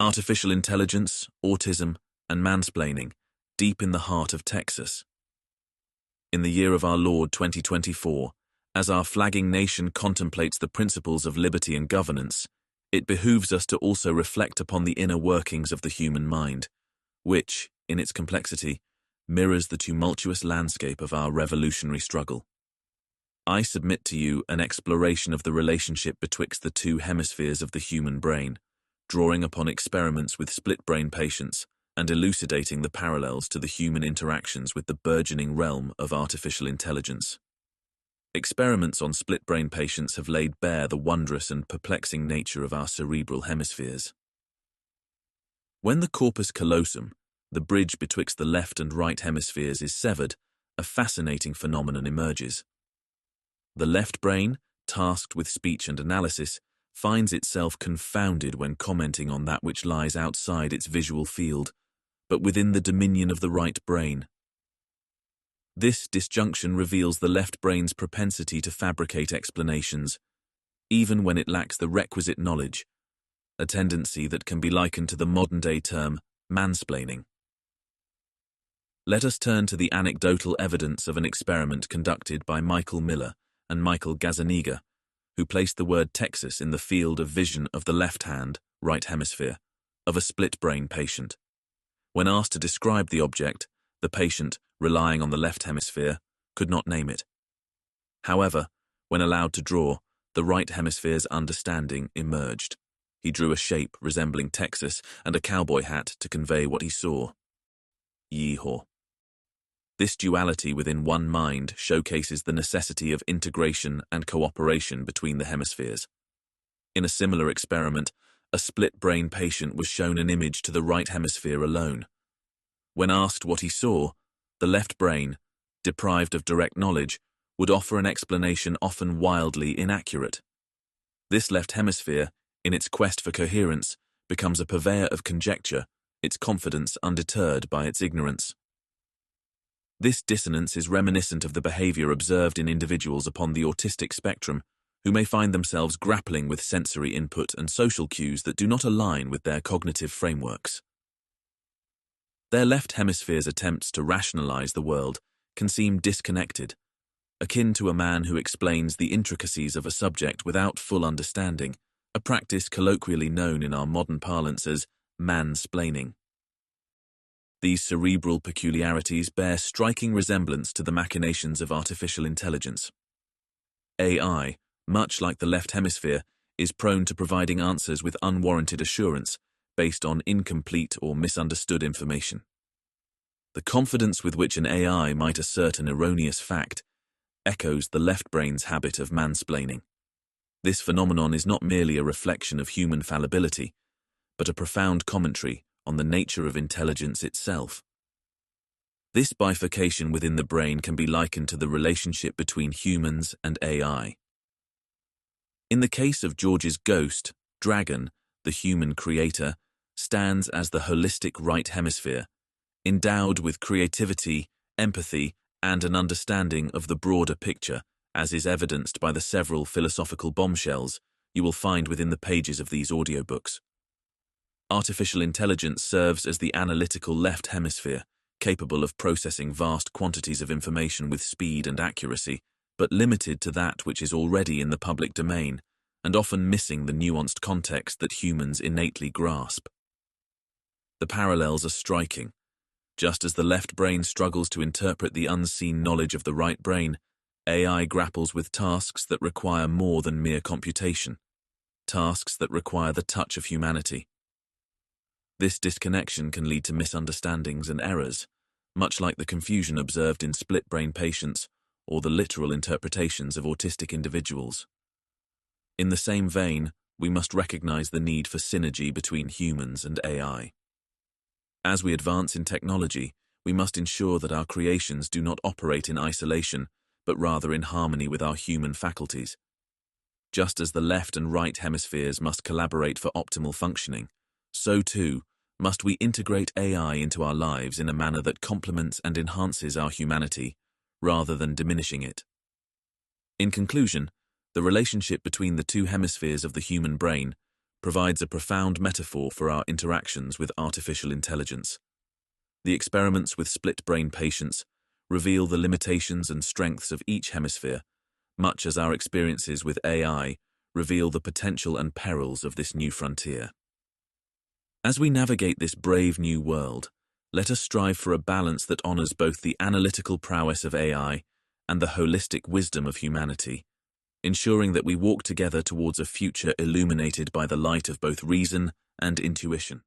Artificial intelligence, autism, and mansplaining, deep in the heart of Texas. In the year of our Lord 2024, as our flagging nation contemplates the principles of liberty and governance, it behooves us to also reflect upon the inner workings of the human mind, which, in its complexity, mirrors the tumultuous landscape of our revolutionary struggle. I submit to you an exploration of the relationship betwixt the two hemispheres of the human brain, drawing upon experiments with split-brain patients and elucidating the parallels to the human interactions with the burgeoning realm of artificial intelligence. Experiments on split-brain patients have laid bare the wondrous and perplexing nature of our cerebral hemispheres. When the corpus callosum, the bridge betwixt the left and right hemispheres, is severed, a fascinating phenomenon emerges. The left brain, tasked with speech and analysis, finds itself confounded when commenting on that which lies outside its visual field, but within the dominion of the right brain. This disjunction reveals the left brain's propensity to fabricate explanations, even when it lacks the requisite knowledge, a tendency that can be likened to the modern-day term mansplaining. Let us turn to the anecdotal evidence of an experiment conducted by Michael Miller and Michael Gazzaniga, who placed the word Texas in the field of vision of the left hand, right hemisphere, of a split-brain patient. When asked to describe the object, the patient, relying on the left hemisphere, could not name it. However, when allowed to draw, the right hemisphere's understanding emerged. He drew a shape resembling Texas and a cowboy hat to convey what he saw. Yeehaw. This duality within one mind showcases the necessity of integration and cooperation between the hemispheres. In a similar experiment, a split-brain patient was shown an image to the right hemisphere alone. When asked what he saw, the left brain, deprived of direct knowledge, would offer an explanation often wildly inaccurate. This left hemisphere, in its quest for coherence, becomes a purveyor of conjecture, its confidence undeterred by its ignorance. This dissonance is reminiscent of the behavior observed in individuals upon the autistic spectrum, who may find themselves grappling with sensory input and social cues that do not align with their cognitive frameworks. Their left hemisphere's attempts to rationalize the world can seem disconnected, akin to a man who explains the intricacies of a subject without full understanding, a practice colloquially known in our modern parlance as mansplaining. These cerebral peculiarities bear striking resemblance to the machinations of artificial intelligence. AI, much like the left hemisphere, is prone to providing answers with unwarranted assurance, based on incomplete or misunderstood information. The confidence with which an AI might assert an erroneous fact echoes the left brain's habit of mansplaining. This phenomenon is not merely a reflection of human fallibility, but a profound commentary on the nature of intelligence itself. This bifurcation within the brain can be likened to the relationship between humans and AI. In the case of George's ghost, Dragon, the human creator, stands as the holistic right hemisphere, endowed with creativity, empathy, and an understanding of the broader picture, as is evidenced by the several philosophical bombshells you will find within the pages of these audiobooks. Artificial intelligence serves as the analytical left hemisphere, capable of processing vast quantities of information with speed and accuracy, but limited to that which is already in the public domain, and often missing the nuanced context that humans innately grasp. The parallels are striking. Just as the left brain struggles to interpret the unseen knowledge of the right brain, AI grapples with tasks that require more than mere computation, tasks that require the touch of humanity. This disconnection can lead to misunderstandings and errors, much like the confusion observed in split-brain patients or the literal interpretations of autistic individuals. In the same vein, we must recognize the need for synergy between humans and AI. As we advance in technology, we must ensure that our creations do not operate in isolation, but rather in harmony with our human faculties. Just as the left and right hemispheres must collaborate for optimal functioning, so too must we integrate AI into our lives in a manner that complements and enhances our humanity, rather than diminishing it. In conclusion, the relationship between the two hemispheres of the human brain, provides a profound metaphor for our interactions with artificial intelligence. The experiments with split-brain patients reveal the limitations and strengths of each hemisphere, much as our experiences with AI reveal the potential and perils of this new frontier. As we navigate this brave new world, let us strive for a balance that honors both the analytical prowess of AI and the holistic wisdom of humanity, ensuring that we walk together towards a future illuminated by the light of both reason and intuition.